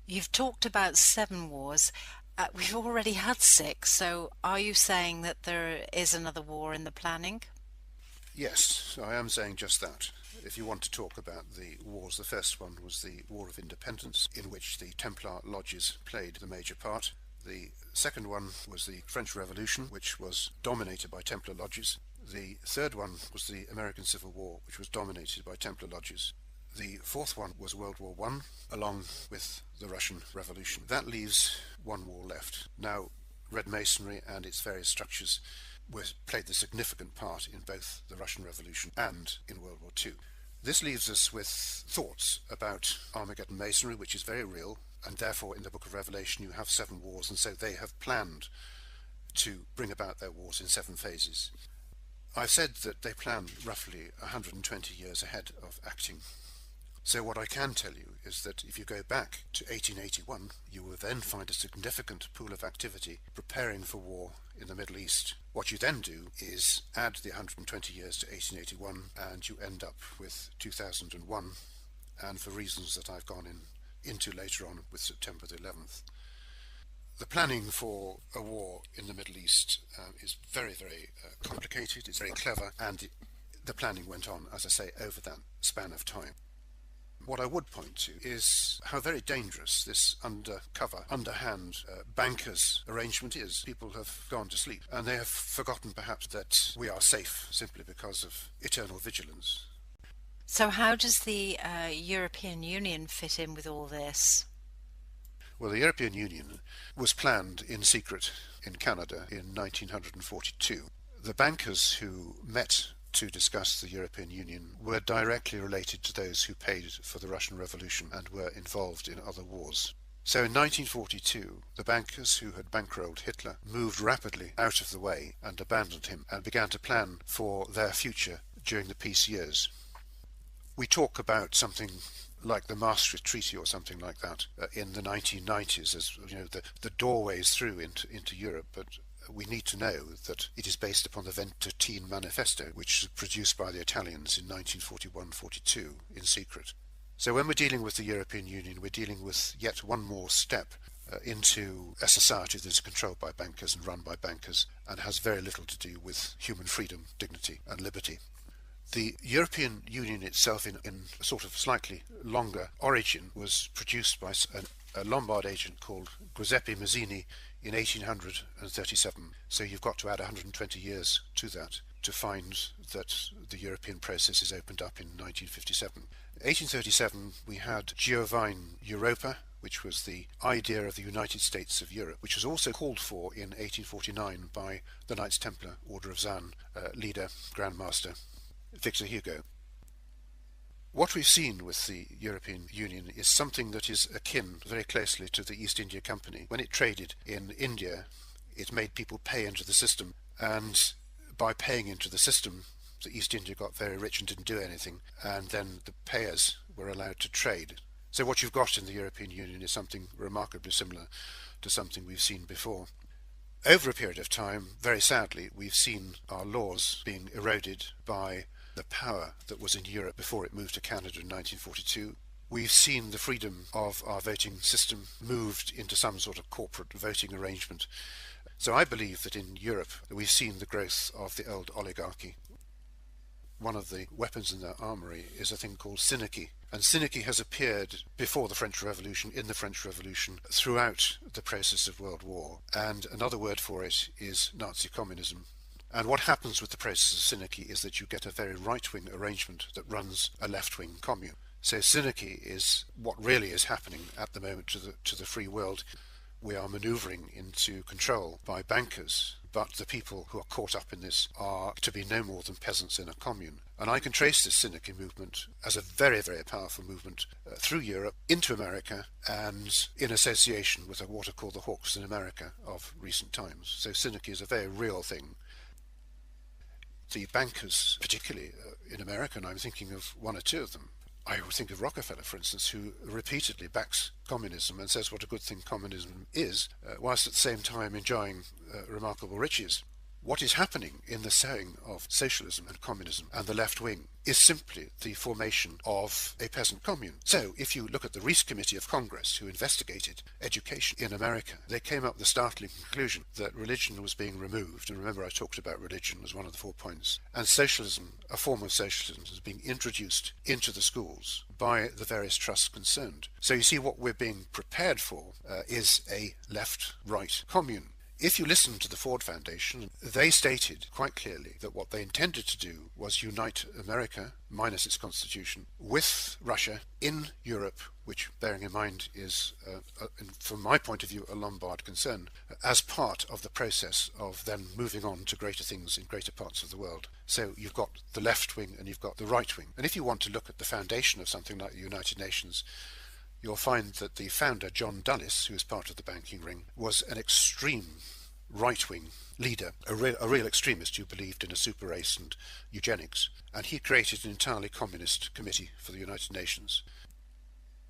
You've talked about seven wars. We've already had six, so are you saying that there is another war in the planning? Yes, I am saying just that. If you want to talk about the wars, the first one was the War of Independence, in which the Templar lodges played the major part. The second one was the French Revolution, which was dominated by Templar lodges. The third one was the American Civil War, which was dominated by Templar lodges. The fourth one was World War One, along with the Russian Revolution. That leaves one war left. Now, Red Masonry and its various structures played the significant part in both the Russian Revolution and in World War Two. This leaves us with thoughts about Armageddon Masonry, which is very real, and therefore in the Book of Revelation you have seven wars, and so they have planned to bring about their wars in seven phases. I've said that they plan roughly 120 years ahead of acting. So what I can tell you is that if you go back to 1881, you will then find a significant pool of activity preparing for war in the Middle East. What you then do is add the 120 years to 1881 and you end up with 2001, and for reasons that I've gone into later on with September the 11th. The planning for a war in the Middle East is very, very complicated, it's very clever, and the planning went on, as I say, over that span of time. What I would point to is how very dangerous this undercover, underhand bankers arrangement is. People have gone to sleep and they have forgotten perhaps that we are safe simply because of eternal vigilance. So, how does the European Union fit in with all this? Well, the European Union was planned in secret in Canada in 1942. The bankers who met to discuss the European Union were directly related to those who paid for the Russian Revolution and were involved in other wars. So in 1942, the bankers who had bankrolled Hitler moved rapidly out of the way and abandoned him and began to plan for their future during the peace years. We talk about something like the Maastricht Treaty or something like that in the 1990s as the doorways through into Europe, but we need to know that it is based upon the Ventotene Manifesto, which was produced by the Italians in 1941-42 in secret. So when we're dealing with the European Union, we're dealing with yet one more step into a society that is controlled by bankers and run by bankers and has very little to do with human freedom, dignity and liberty. The European Union itself, in a sort of slightly longer origin, was produced by a Lombard agent called Giuseppe Mazzini in 1837. So you've got to add 120 years to that to find that the European process is opened up in 1957. 1837 we had Giovine Europa, which was the idea of the United States of Europe, which was also called for in 1849 by the Knights Templar Order of Zan leader, Grand Master Victor Hugo. What we've seen with the European Union is something that is akin very closely to the East India Company. When it traded in India, it made people pay into the system, and by paying into the system, the East India got very rich and didn't do anything, and then the payers were allowed to trade. So what you've got in the European Union is something remarkably similar to something we've seen before. Over a period of time, very sadly, we've seen our laws being eroded by the power that was in Europe before it moved to Canada in 1942. We've seen the freedom of our voting system moved into some sort of corporate voting arrangement. So I believe that in Europe we've seen the growth of the old oligarchy. One of the weapons in their armoury is a thing called synarchy. And synarchy has appeared before the French Revolution, in the French Revolution, throughout the process of World War. And another word for it is Nazi communism. And what happens with the process of synarchy is that you get a very right-wing arrangement that runs a left-wing commune. So synarchy is what really is happening at the moment to the free world. We are manoeuvring into control by bankers, but the people who are caught up in this are to be no more than peasants in a commune. And I can trace this synarchy movement as a very, very powerful movement through Europe into America and in association with what are called the hawks in America of recent times. So synarchy is a very real thing. The bankers, particularly in America, and I'm thinking of one or two of them, I would think of Rockefeller, for instance, who repeatedly backs communism and says what a good thing communism is, whilst at the same time enjoying remarkable riches. What is happening in the sowing of socialism and communism and the left wing is simply the formation of a peasant commune. So if you look at the Reese Committee of Congress, who investigated education in America, they came up with the startling conclusion that religion was being removed, and remember I talked about religion as one of the 4 points, and socialism, a form of socialism, is being introduced into the schools by the various trusts concerned. So you see, what we're being prepared for is a left-right commune. If you listen to the Ford Foundation, they stated quite clearly that what they intended to do was unite America, minus its constitution, with Russia in Europe, which, bearing in mind, is, from my point of view, a Lombard concern, as part of the process of then moving on to greater things in greater parts of the world. So you've got the left wing and you've got the right wing. And if you want to look at the foundation of something like the United Nations, you'll find that the founder, John Dulles, who is part of the banking ring, was an extreme right-wing leader, a real extremist who believed in a super race and eugenics, and he created an entirely communist committee for the United Nations.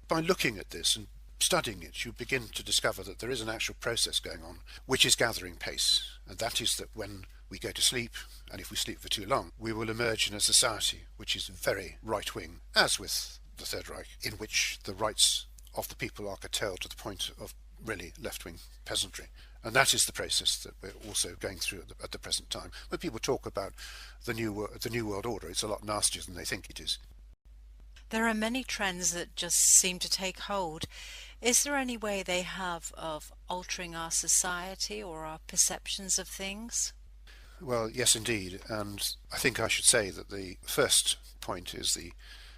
By looking at this and studying it, you begin to discover that there is an actual process going on which is gathering pace, and that is that when we go to sleep, and if we sleep for too long, we will emerge in a society which is very right-wing, as with the Third Reich, in which the rights of the people are curtailed to the point of really left-wing peasantry. And that is the process that we're also going through at the present time. When people talk about the New World Order, it's a lot nastier than they think it is. There are many trends that just seem to take hold. Is there any way they have of altering our society or our perceptions of things? Well, yes, indeed. And I think I should say that the first point is the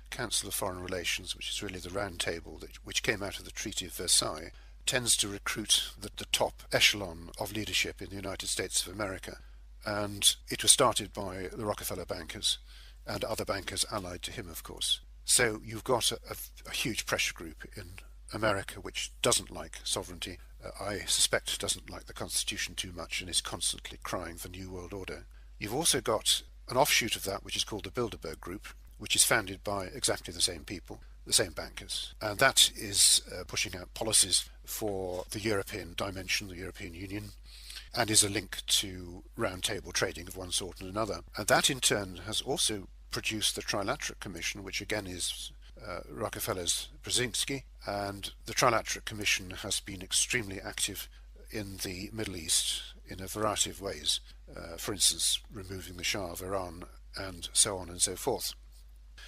Council of Foreign Relations, which is really the round table which came out of the Treaty of Versailles, tends to recruit the top echelon of leadership in the United States of America. And it was started by the Rockefeller bankers and other bankers allied to him, of course. So you've got a huge pressure group in America which doesn't like sovereignty, I suspect doesn't like the Constitution too much, and is constantly crying for New World Order. You've also got an offshoot of that which is called the Bilderberg Group, which is founded by exactly the same people, the same bankers. And that is pushing out policies for the European dimension, the European Union, and is a link to round-table trading of one sort and another. And that in turn has also produced the Trilateral Commission, which again is Rockefeller's Brzezinski, and the Trilateral Commission has been extremely active in the Middle East in a variety of ways, for instance removing the Shah of Iran and so on and so forth.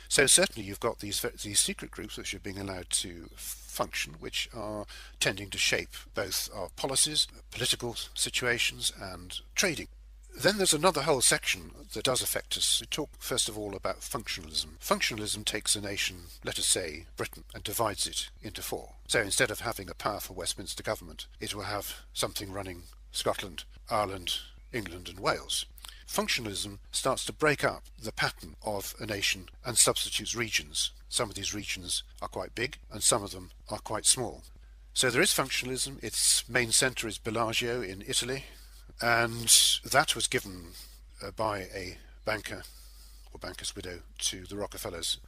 So certainly you've got these secret groups which are being allowed to function, which are tending to shape both our policies, political situations and trading. Then there's another whole section that does affect us. We talk first of all about functionalism. Functionalism takes a nation, let us say Britain, and divides it into 4. So instead of having a powerful Westminster government, it will have something running Scotland, Ireland, England and Wales. Functionalism starts to break up the pattern of a nation and substitutes regions. Some of these regions are quite big and some of them are quite small. So there is functionalism. Its main centre is Bellagio in Italy, and that was given by a banker or banker's widow to the Rockefellers.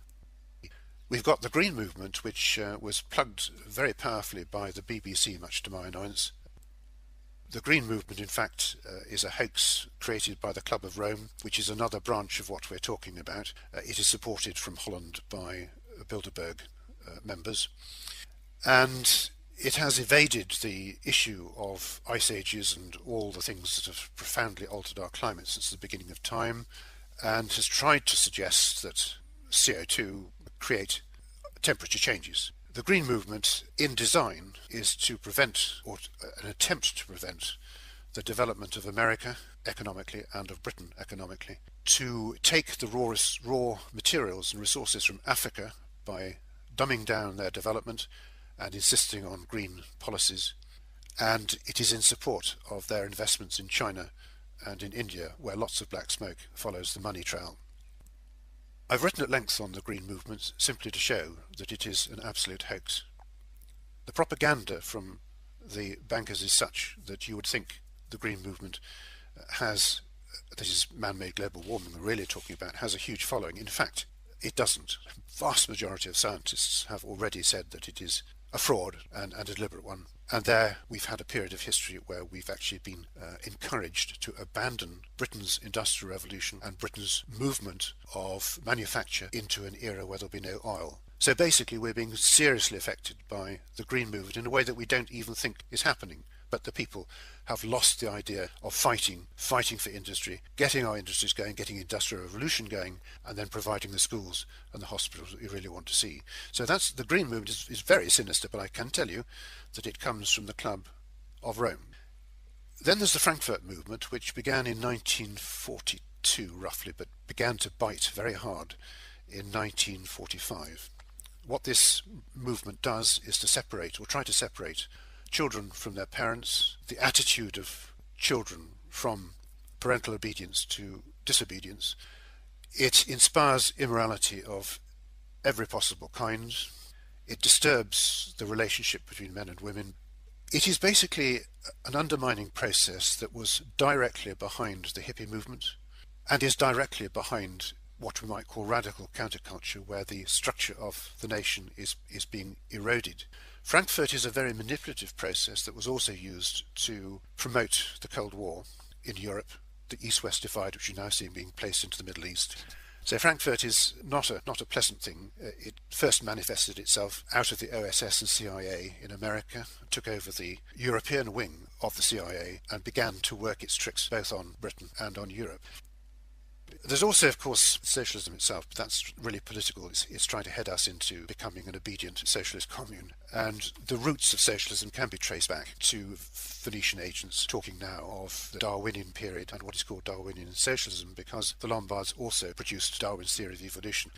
We've got the Green Movement, which was plugged very powerfully by the BBC, much to my annoyance. The Green Movement, in fact, is a hoax created by the Club of Rome, which is another branch of what we're talking about. It is supported from Holland by Bilderberg members, and it has evaded the issue of ice ages and all the things that have profoundly altered our climate since the beginning of time, and has tried to suggest that CO2 create temperature changes. The Green Movement, in design, is to prevent, or an attempt to prevent, the development of America economically and of Britain economically, to take the raw materials and resources from Africa by dumbing down their development and insisting on green policies, and it is in support of their investments in China and in India, where lots of black smoke follows the money trail. I've written at length on the Green Movement simply to show that it is an absolute hoax. The propaganda from the bankers is such that you would think the Green Movement has, this is man-made global warming we're really talking about, has a huge following. In fact, it doesn't. The vast majority of scientists have already said that it is a fraud and a deliberate one. And there we've had a period of history where we've actually been encouraged to abandon Britain's industrial revolution and Britain's movement of manufacture into an era where there'll be no oil. So basically we're being seriously affected by the green movement in a way that we don't even think is happening. But the people have lost the idea of fighting for industry, getting our industries going, getting industrial revolution going, and then providing the schools and the hospitals that we really want to see. So that's the green movement is very sinister, but I can tell you that it comes from the Club of Rome. Then there's the Frankfurt movement, which began in 1942 roughly, but began to bite very hard in 1945. What this movement does is to separate, or try to separate, children from their parents, the attitude of children from parental obedience to disobedience. It inspires immorality of every possible kind. It disturbs the relationship between men and women. It is basically an undermining process that was directly behind the hippie movement and is directly behind what we might call radical counterculture, where the structure of the nation is being eroded. Frankfurt is a very manipulative process that was also used to promote the Cold War in Europe, the East-West divide which you now see being placed into the Middle East. So Frankfurt is not a pleasant thing. It first manifested itself out of the OSS and CIA in America, took over the European wing of the CIA and began to work its tricks both on Britain and on Europe. There's also, of course, socialism itself, but that's really political. It's trying to head us into becoming an obedient socialist commune. And the roots of socialism can be traced back to Venetian agents talking now of the Darwinian period and what is called Darwinian socialism, because the Lombards also produced Darwin's theory of evolution.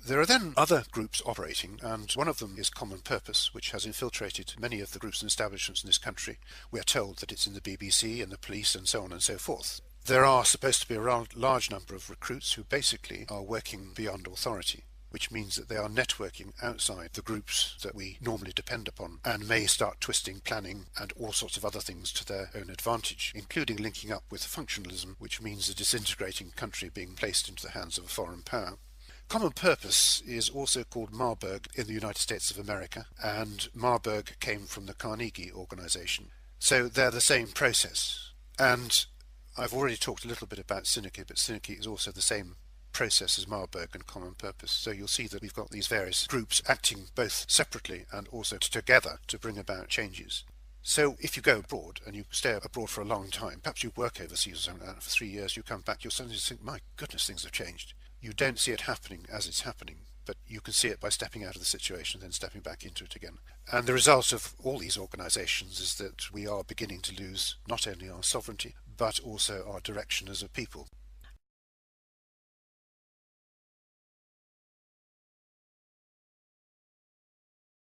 There are then other groups operating, and one of them is Common Purpose, which has infiltrated many of the groups and establishments in this country. We are told that it's in the BBC and the police and so on and so forth. There are supposed to be a large number of recruits who basically are working beyond authority, which means that they are networking outside the groups that we normally depend upon and may start twisting planning and all sorts of other things to their own advantage, including linking up with functionalism, which means a disintegrating country being placed into the hands of a foreign power. Common Purpose is also called Marburg in the United States of America, and Marburg came from the Carnegie organization. So they're the same process. And I've already talked a little bit about Syndicate, but Syndicate is also the same process as Marburg and Common Purpose. So you'll see that we've got these various groups acting both separately and also together to bring about changes. So if you go abroad and you stay abroad for a long time, perhaps you work overseas or something like that for 3 years, you come back, you'll suddenly think, my goodness, things have changed. You don't see it happening as it's happening, but you can see it by stepping out of the situation and then stepping back into it again. And the result of all these organisations is that we are beginning to lose not only our sovereignty, but also our direction as a people.